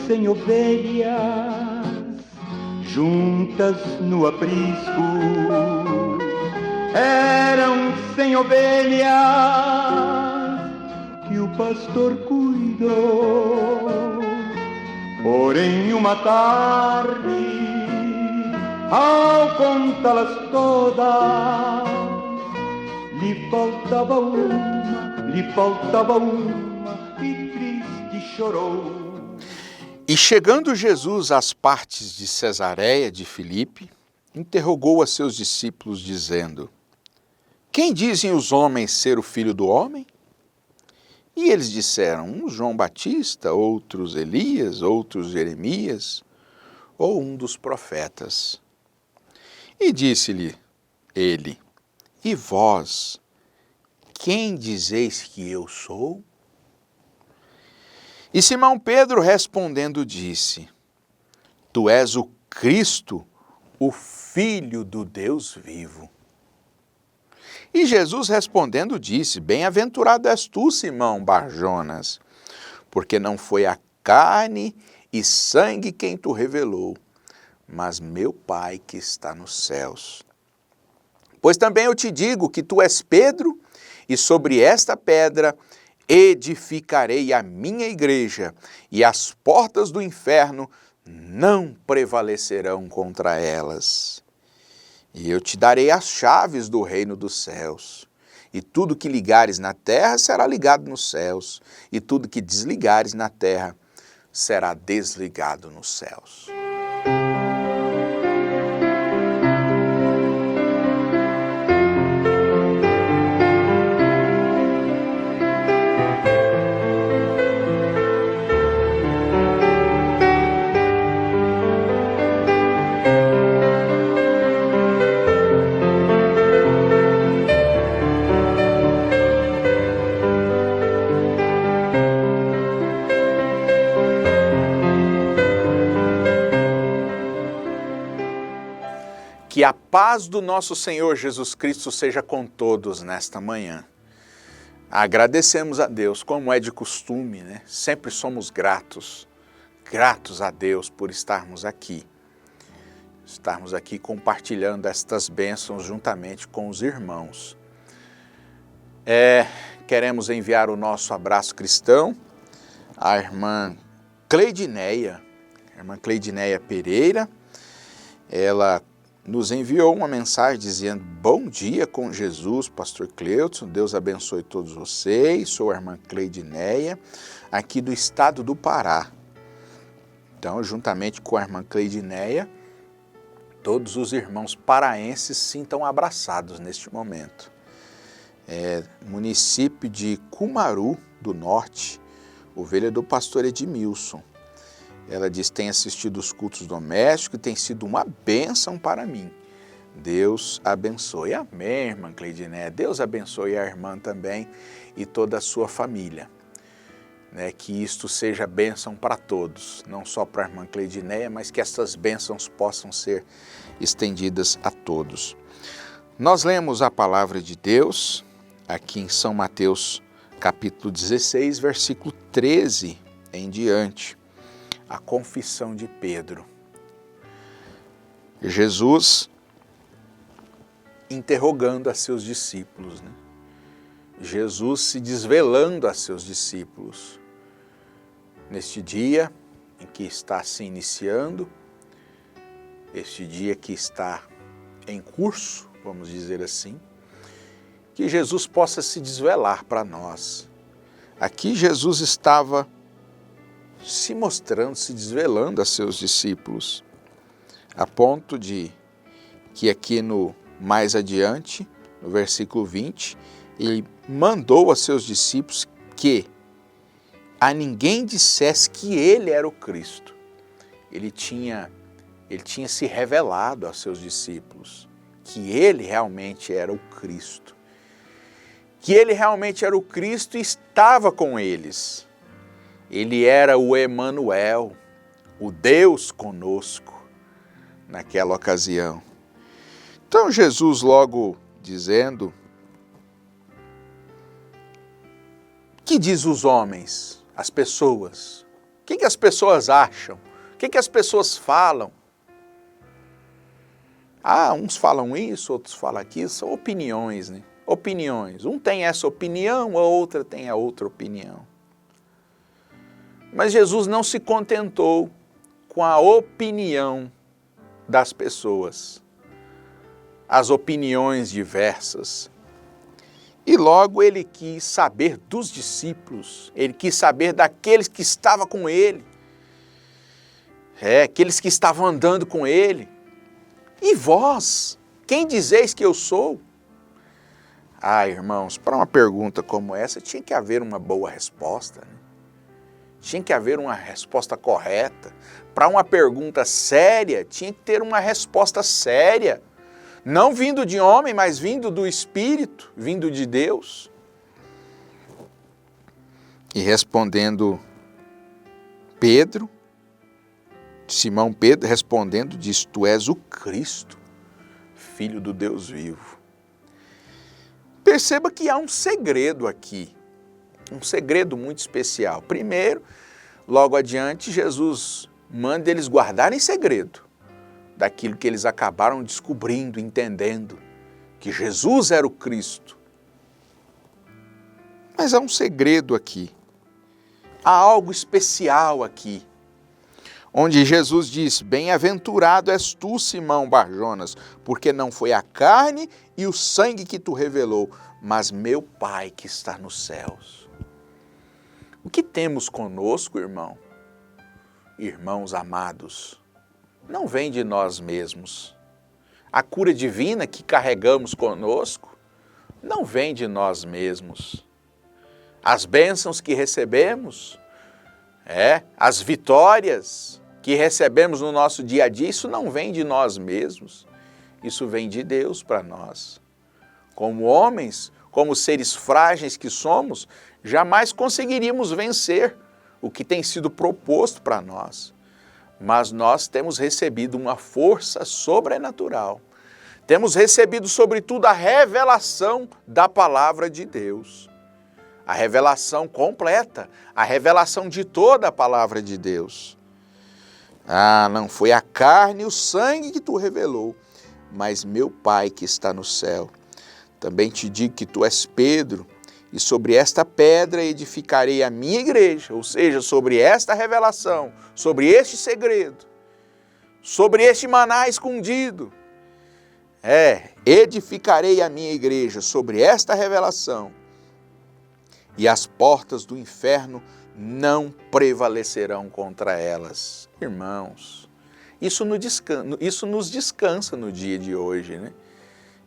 100 ovelhas juntas no aprisco. Eram 100 ovelhas que o pastor cuidou. Porém, uma tarde, ao contá-las todas, lhe faltava uma, e triste chorou. E chegando Jesus às partes de Cesareia de Filipe, interrogou a seus discípulos, dizendo: Quem dizem os homens ser o Filho do Homem? E eles disseram, uns João Batista, outros Elias, outros Jeremias, ou um dos profetas. E disse-lhe ele: E vós, quem dizeis que eu sou? E Simão Pedro respondendo disse: Tu és o Cristo, o Filho do Deus vivo. E Jesus respondendo disse: Bem-aventurado és tu, Simão Barjonas, porque não foi a carne e sangue quem tu revelou, mas meu Pai que está nos céus. Pois também eu te digo que tu és Pedro, e sobre esta pedra edificarei a minha igreja, e as portas do inferno não prevalecerão contra elas. E eu te darei as chaves do reino dos céus. E tudo que ligares na terra será ligado nos céus, e tudo que desligares na terra será desligado nos céus. Que a paz do nosso Senhor Jesus Cristo seja com todos nesta manhã. Agradecemos a Deus, como é de costume, né? Sempre somos gratos a Deus por estarmos aqui compartilhando estas bênçãos juntamente com os irmãos. Queremos enviar o nosso abraço cristão à irmã Cleidineia Pereira. Ela nos enviou uma mensagem dizendo: Bom dia com Jesus, pastor Cleuton, Deus abençoe todos vocês, sou a irmã Cleidineia, aqui do estado do Pará. Então, juntamente com a irmã Cleidineia, todos os irmãos paraenses se sintam abraçados neste momento. Município de Cumaru do Norte, ovelha do pastor Edmilson. Ela diz: tem assistido os cultos domésticos e tem sido uma bênção para mim. Deus abençoe. Amém, irmã Cleidineia. Deus abençoe a irmã também e toda a sua família. Que isto seja bênção para todos, não só para a irmã Cleidineia, mas que essas bênçãos possam ser estendidas a todos. Nós lemos a palavra de Deus aqui em São Mateus, capítulo 16, versículo 13 em diante. A confissão de Pedro. Jesus interrogando a seus discípulos, né? Jesus se desvelando a seus discípulos. Neste dia em que está se iniciando, este dia que está em curso, vamos dizer assim, que Jesus possa se desvelar para nós. Aqui Jesus estava se mostrando, se desvelando a seus discípulos, a ponto de que aqui mais adiante, no versículo 20, ele mandou a seus discípulos que a ninguém dissesse que ele era o Cristo. Ele tinha se revelado aos seus discípulos que ele realmente era o Cristo. Que ele realmente era o Cristo e estava com eles. Ele era o Emanuel, o Deus conosco, naquela ocasião. Então Jesus logo dizendo: que diz os homens, as pessoas, O que as pessoas acham? O que as pessoas falam? Ah, uns falam isso, outros falam aquilo, são opiniões, né? Opiniões. Um tem essa opinião, a outra tem a outra opinião. Mas Jesus não se contentou com a opinião das pessoas, as opiniões diversas. E logo ele quis saber dos discípulos, ele quis saber daqueles que estavam com ele, aqueles que estavam andando com ele. E vós, quem dizeis que eu sou? Ah, irmãos, para uma pergunta como essa tinha que haver uma boa resposta, né? Tinha que haver uma resposta correta. Para uma pergunta séria, tinha que ter uma resposta séria. Não vindo de homem, mas vindo do Espírito, vindo de Deus. E respondendo Pedro, Simão Pedro respondendo diz, tu és o Cristo, Filho do Deus vivo. Perceba que há um segredo aqui, um segredo muito especial. Primeiro, logo adiante, Jesus manda eles guardarem segredo daquilo que eles acabaram descobrindo, entendendo, que Jesus era o Cristo. Mas há um segredo aqui, há algo especial aqui, onde Jesus diz, bem-aventurado és tu, Simão Bar-Jonas, porque não foi a carne e o sangue que tu revelou, mas meu Pai que está nos céus. O que temos conosco, irmão? Irmãos amados, não vem de nós mesmos. A cura divina que carregamos conosco não vem de nós mesmos. As bênçãos que recebemos, as vitórias que recebemos no nosso dia a dia, isso não vem de nós mesmos. Isso vem de Deus para nós. Como homens, como seres frágeis que somos, jamais conseguiríamos vencer o que tem sido proposto para nós. Mas nós temos recebido uma força sobrenatural. Temos recebido, sobretudo, a revelação da palavra de Deus. A revelação completa, a revelação de toda a palavra de Deus. Ah, não foi a carne e o sangue que tu revelou, mas meu Pai que está no céu. Também te digo que tu és Pedro, e sobre esta pedra edificarei a minha igreja, ou seja, sobre esta revelação, sobre este segredo, sobre este maná escondido. Edificarei a minha igreja sobre esta revelação, e as portas do inferno não prevalecerão contra elas. Irmãos, isso nos descansa no dia de hoje, né?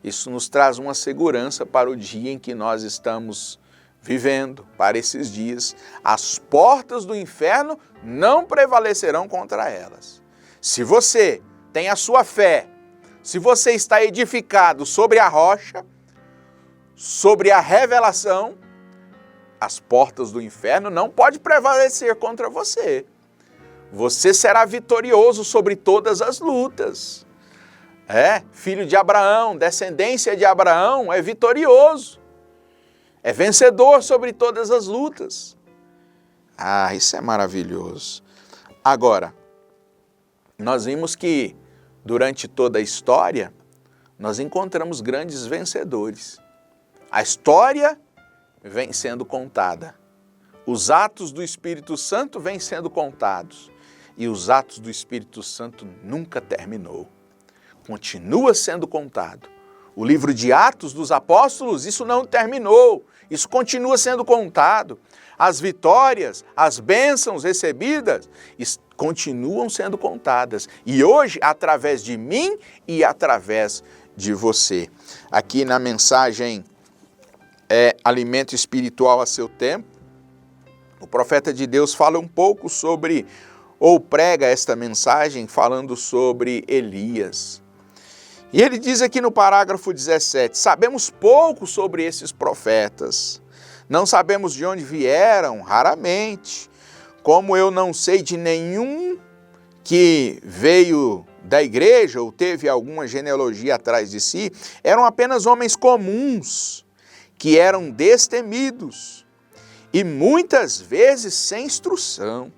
Isso nos traz uma segurança para o dia em que nós estamos vivendo, para esses dias. As portas do inferno não prevalecerão contra elas. Se você tem a sua fé, se você está edificado sobre a rocha, sobre a revelação, as portas do inferno não podem prevalecer contra você. Você será vitorioso sobre todas as lutas. Filho de Abraão, descendência de Abraão, é vitorioso. É vencedor sobre todas as lutas. Ah, isso é maravilhoso. Agora, nós vimos que durante toda a história, nós encontramos grandes vencedores. A história vem sendo contada. Os atos do Espírito Santo vêm sendo contados. E os atos do Espírito Santo nunca terminou. Continua sendo contado. O livro de Atos dos Apóstolos, isso não terminou. Isso continua sendo contado. As vitórias, as bênçãos recebidas continuam sendo contadas. E hoje, através de mim e através de você. Aqui na mensagem Alimento Espiritual a Seu Tempo, o profeta de Deus fala um pouco sobre, ou prega esta mensagem falando sobre Elias. E ele diz aqui no parágrafo 17, sabemos pouco sobre esses profetas, não sabemos de onde vieram, raramente, como eu não sei de nenhum que veio da igreja ou teve alguma genealogia atrás de si, eram apenas homens comuns, que eram destemidos e muitas vezes sem instrução.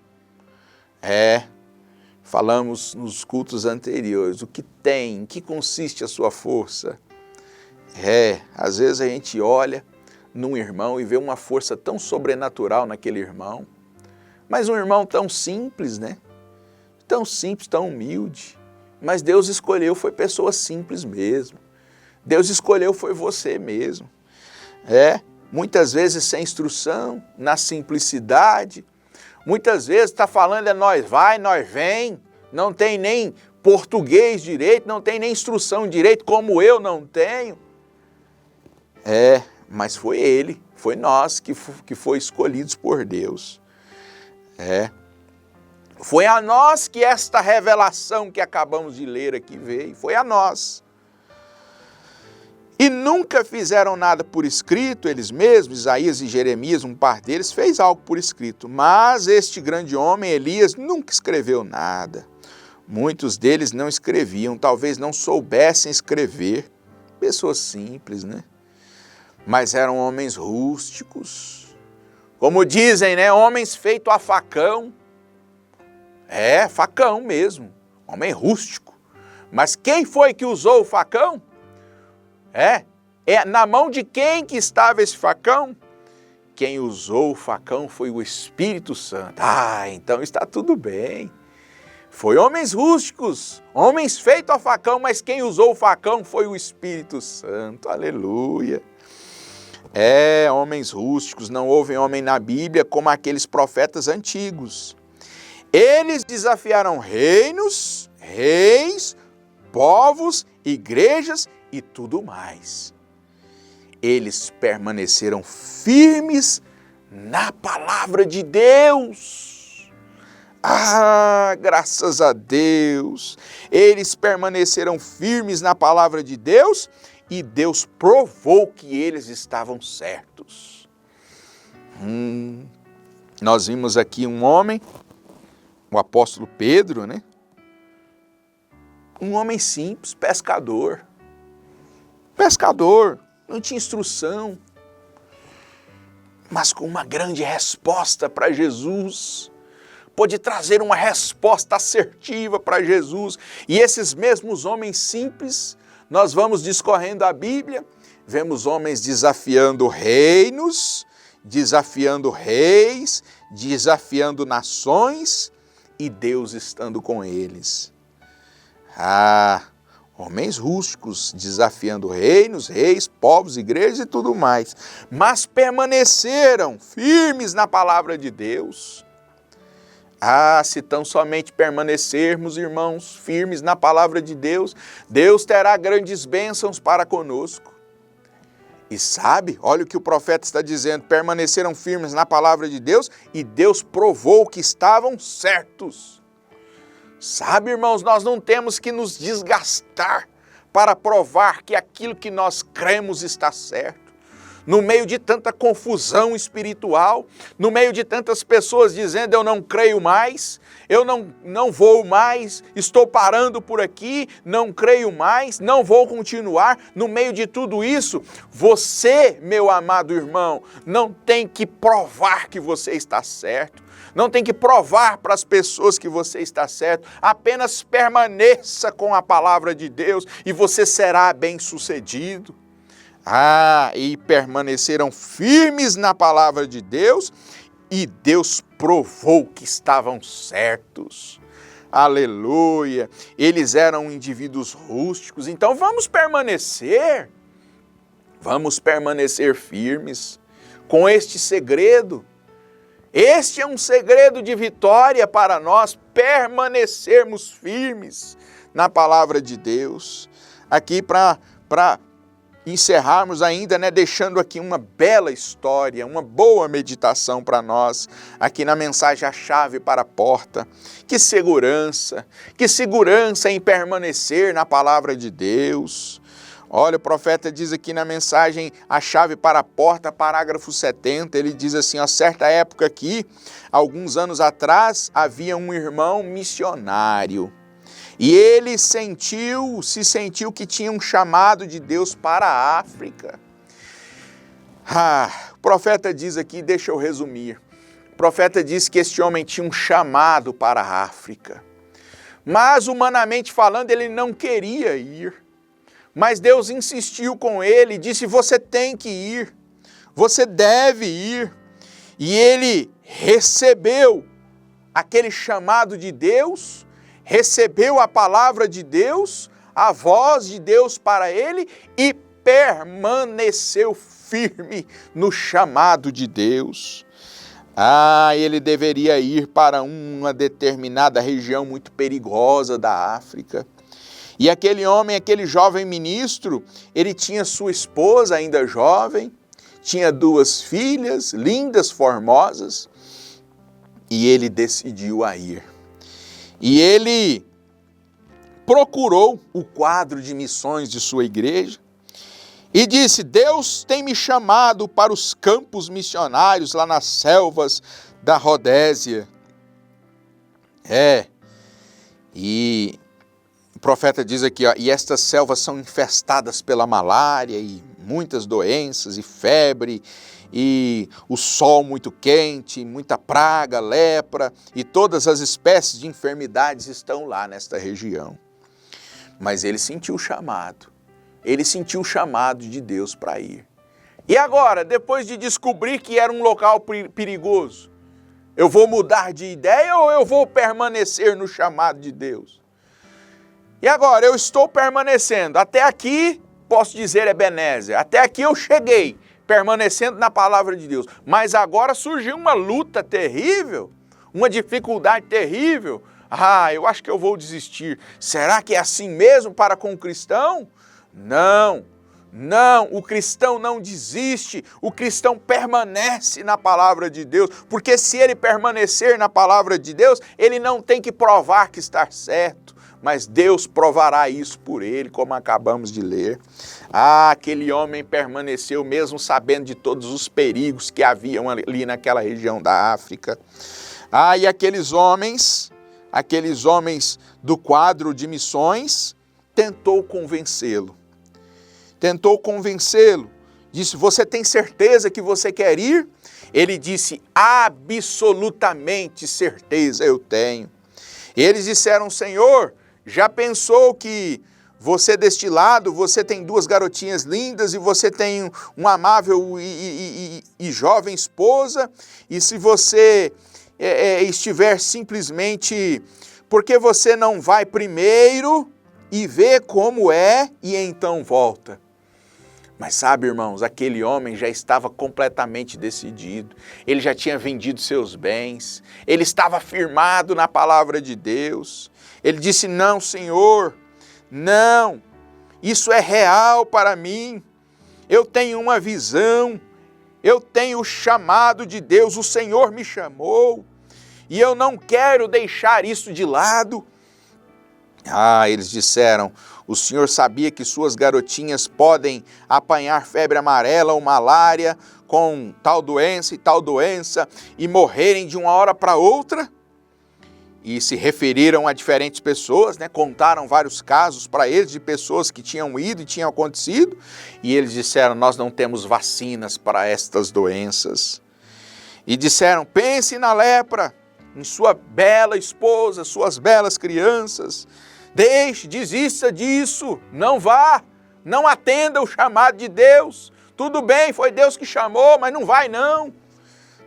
Falamos nos cultos anteriores, o que tem, em que consiste a sua força? Às vezes a gente olha num irmão e vê uma força tão sobrenatural naquele irmão, mas um irmão tão simples, né? Tão simples, tão humilde, mas Deus escolheu, foi pessoa simples mesmo. Deus escolheu, foi você mesmo. Muitas vezes sem instrução, na simplicidade, muitas vezes está falando nós vai, nós vem, não tem nem português direito, não tem nem instrução direito, como eu não tenho. Mas foi ele, foi nós que foi escolhidos por Deus. Foi a nós que esta revelação que acabamos de ler aqui veio, foi a nós. E nunca fizeram nada por escrito, eles mesmos, Isaías e Jeremias, um par deles, fez algo por escrito. Mas este grande homem, Elias, nunca escreveu nada. Muitos deles não escreviam, talvez não soubessem escrever. Pessoas simples, né? Mas eram homens rústicos. Como dizem, né? Homens feitos a facão. Facão mesmo. Homem rústico. Mas quem foi que usou o facão? Na mão de quem que estava esse facão? Quem usou o facão foi o Espírito Santo. Então está tudo bem. Foi homens rústicos, homens feitos a facão, mas quem usou o facão foi o Espírito Santo. Aleluia. Homens rústicos, não houve homem na Bíblia como aqueles profetas antigos. Eles desafiaram reinos, reis, povos, igrejas e tudo mais. Eles permaneceram firmes na palavra de Deus. Graças a Deus. Eles permaneceram firmes na palavra de Deus e Deus provou que eles estavam certos. Nós vimos aqui um homem, o apóstolo Pedro, né? Um homem simples, pescador, não tinha instrução, mas com uma grande resposta para Jesus, pôde trazer uma resposta assertiva para Jesus. E esses mesmos homens simples, nós vamos discorrendo a Bíblia, vemos homens desafiando reinos, desafiando reis, desafiando nações e Deus estando com eles. Homens rústicos, desafiando reinos, reis, povos, igrejas e tudo mais. Mas permaneceram firmes na palavra de Deus. Se tão somente permanecermos, irmãos, firmes na palavra de Deus, Deus terá grandes bênçãos para conosco. E sabe, olha o que o profeta está dizendo, permaneceram firmes na palavra de Deus e Deus provou que estavam certos. Sabe, irmãos, nós não temos que nos desgastar para provar que aquilo que nós cremos está certo. No meio de tanta confusão espiritual, no meio de tantas pessoas dizendo eu não creio mais, eu não vou mais, estou parando por aqui, não creio mais, não vou continuar. No meio de tudo isso, você, meu amado irmão, não tem que provar que você está certo. Não tem que provar para as pessoas que você está certo. Apenas permaneça com a palavra de Deus e você será bem-sucedido. E permaneceram firmes na palavra de Deus e Deus provou que estavam certos. Aleluia! Eles eram indivíduos rústicos, então vamos permanecer firmes com este segredo. Este é um segredo de vitória para nós, permanecermos firmes na palavra de Deus. Aqui para encerrarmos ainda, né, deixando aqui uma bela história, uma boa meditação para nós, aqui na mensagem A Chave para a Porta. Que segurança em permanecer na palavra de Deus. Olha, o profeta diz aqui na mensagem A Chave para a Porta, parágrafo 70, ele diz assim, certa época aqui, alguns anos atrás, havia um irmão missionário. E ele se sentiu que tinha um chamado de Deus para a África. O profeta diz aqui, deixa eu resumir. profeta disse que este homem tinha um chamado para a África. Mas, humanamente falando, ele não queria ir. Mas Deus insistiu com ele e disse, você tem que ir, você deve ir. E ele recebeu aquele chamado de Deus, recebeu a palavra de Deus, a voz de Deus para ele e permaneceu firme no chamado de Deus. Ele deveria ir para uma determinada região muito perigosa da África. E aquele homem, aquele jovem ministro, ele tinha sua esposa ainda jovem, tinha 2 filhas, lindas, formosas, e ele decidiu a ir. E ele procurou o quadro de missões de sua igreja e disse, Deus tem me chamado para os campos missionários lá nas selvas da Rodésia. E o profeta diz aqui, e estas selvas são infestadas pela malária e muitas doenças e febre, e o sol muito quente, muita praga, lepra, e todas as espécies de enfermidades estão lá nesta região. Mas ele sentiu o chamado, ele sentiu o chamado de Deus para ir. E agora, depois de descobrir que era um local perigoso, eu vou mudar de ideia ou eu vou permanecer no chamado de Deus? E agora, eu estou permanecendo. Até aqui, posso dizer Ebenezer, até aqui eu cheguei, permanecendo na palavra de Deus. Mas agora surgiu uma luta terrível, uma dificuldade terrível. Eu acho que eu vou desistir. Será que é assim mesmo para com o cristão? Não, o cristão não desiste, o cristão permanece na palavra de Deus, porque se ele permanecer na palavra de Deus, ele não tem que provar que está certo, mas Deus provará isso por ele, como acabamos de ler. Aquele homem permaneceu mesmo sabendo de todos os perigos que haviam ali naquela região da África. E aqueles homens do quadro de missões, tentou convencê-lo. Disse, você tem certeza que você quer ir? Ele disse, absolutamente certeza eu tenho. E eles disseram, Senhor, já pensou que você deste lado, você tem 2 garotinhas lindas e você tem uma amável e jovem esposa, e se você estiver simplesmente, por que você não vai primeiro e vê como é e então volta? Mas sabe, irmãos, aquele homem já estava completamente decidido, ele já tinha vendido seus bens, ele estava firmado na palavra de Deus. Ele disse, não, Senhor, não, isso é real para mim, eu tenho uma visão, eu tenho o chamado de Deus, o Senhor me chamou, e eu não quero deixar isso de lado. Eles disseram, o Senhor sabia que suas garotinhas podem apanhar febre amarela ou malária com tal doença e tal doença e morrerem de uma hora para outra? E se referiram a diferentes pessoas, contaram vários casos para eles de pessoas que tinham ido e tinham acontecido, e eles disseram, nós não temos vacinas para estas doenças. E disseram, pense na lepra, em sua bela esposa, suas belas crianças, desista disso, não vá, não atenda o chamado de Deus, tudo bem, foi Deus que chamou, mas não vai não.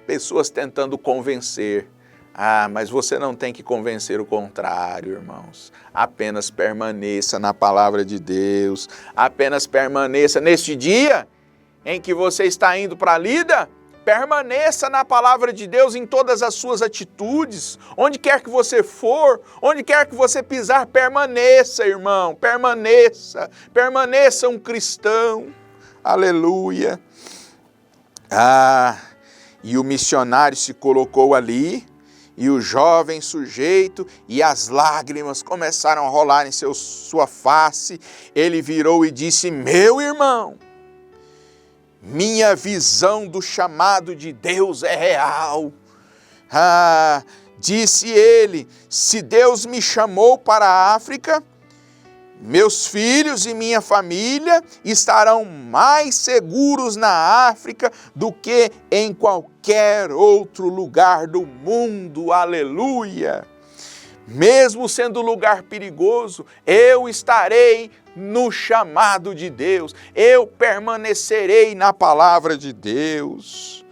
Pessoas tentando convencer, mas você não tem que convencer o contrário, irmãos, apenas permaneça na palavra de Deus, apenas permaneça neste dia em que você está indo para a lida, permaneça na palavra de Deus em todas as suas atitudes, onde quer que você for, onde quer que você pisar, permaneça, irmão, permaneça um cristão, aleluia. E o missionário se colocou ali, e o jovem sujeito, e as lágrimas começaram a rolar em sua face, ele virou e disse, meu irmão, minha visão do chamado de Deus é real. Disse ele, se Deus me chamou para a África, meus filhos e minha família estarão mais seguros na África do que em qualquer qualquer outro lugar do mundo. Aleluia! Mesmo sendo lugar perigoso, eu estarei no chamado de Deus, eu permanecerei na palavra de Deus.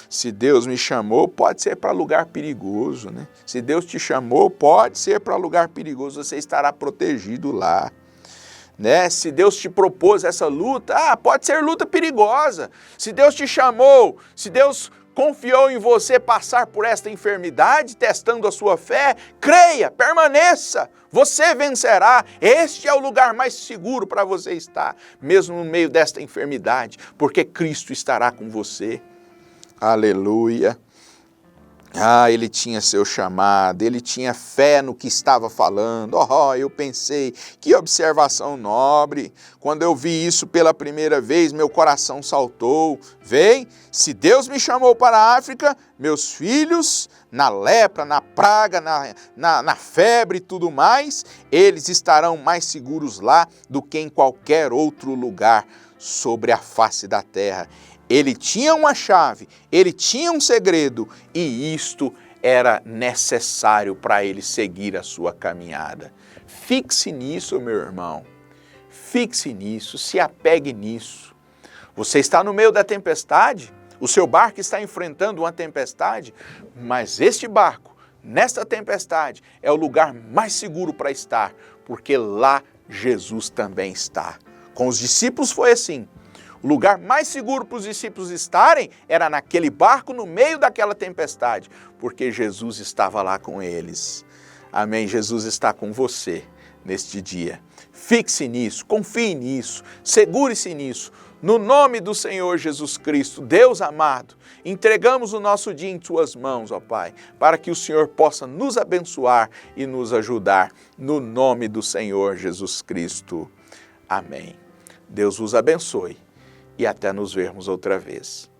Se Deus me chamou, pode ser para lugar perigoso, né? Se Deus te chamou, pode ser para lugar perigoso, você estará protegido lá. Né? Se Deus te propôs essa luta, pode ser luta perigosa. Se Deus te chamou, se Deus confiou em você passar por esta enfermidade, testando a sua fé, creia, permaneça, você vencerá. Este é o lugar mais seguro para você estar, mesmo no meio desta enfermidade, porque Cristo estará com você. Aleluia. Ele tinha seu chamado, ele tinha fé no que estava falando. Eu pensei, que observação nobre. Quando eu vi isso pela primeira vez, meu coração saltou. Vem, se Deus me chamou para a África, meus filhos, na lepra, na praga, na febre e tudo mais, eles estarão mais seguros lá do que em qualquer outro lugar sobre a face da terra. Ele tinha uma chave, ele tinha um segredo e isto era necessário para ele seguir a sua caminhada. Fixe nisso, meu irmão. Fixe nisso, se apegue nisso. Você está no meio da tempestade, o seu barco está enfrentando uma tempestade, mas este barco, nesta tempestade, é o lugar mais seguro para estar, porque lá Jesus também está. Com os discípulos foi assim. O lugar mais seguro para os discípulos estarem era naquele barco no meio daquela tempestade, porque Jesus estava lá com eles. Amém? Jesus está com você neste dia. Fixe nisso, confie nisso, segure-se nisso. No nome do Senhor Jesus Cristo, Deus amado, entregamos o nosso dia em Tuas mãos, ó Pai, para que o Senhor possa nos abençoar e nos ajudar. No nome do Senhor Jesus Cristo. Amém. Deus vos abençoe. E até nos vermos outra vez.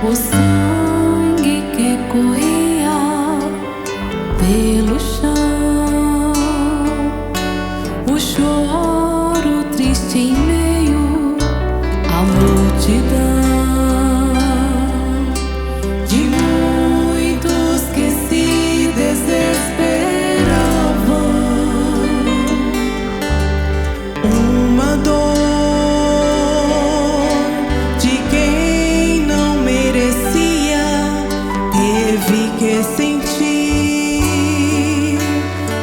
O sangue que corria pelo chão, o choro triste em meio à multidão de muitos que se desesperavam. Uma dor que sentir,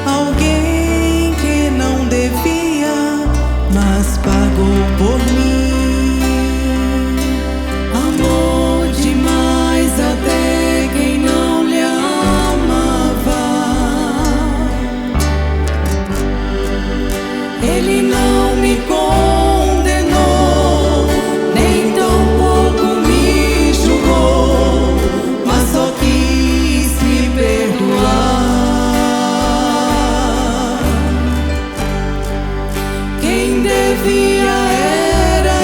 alguém que não devia, mas pagou por mim. Amou demais até quem não lhe amava. Ele não me condenou, nem tampouco me julgou, mas só quis me perdoar. Quem devia era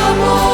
amor.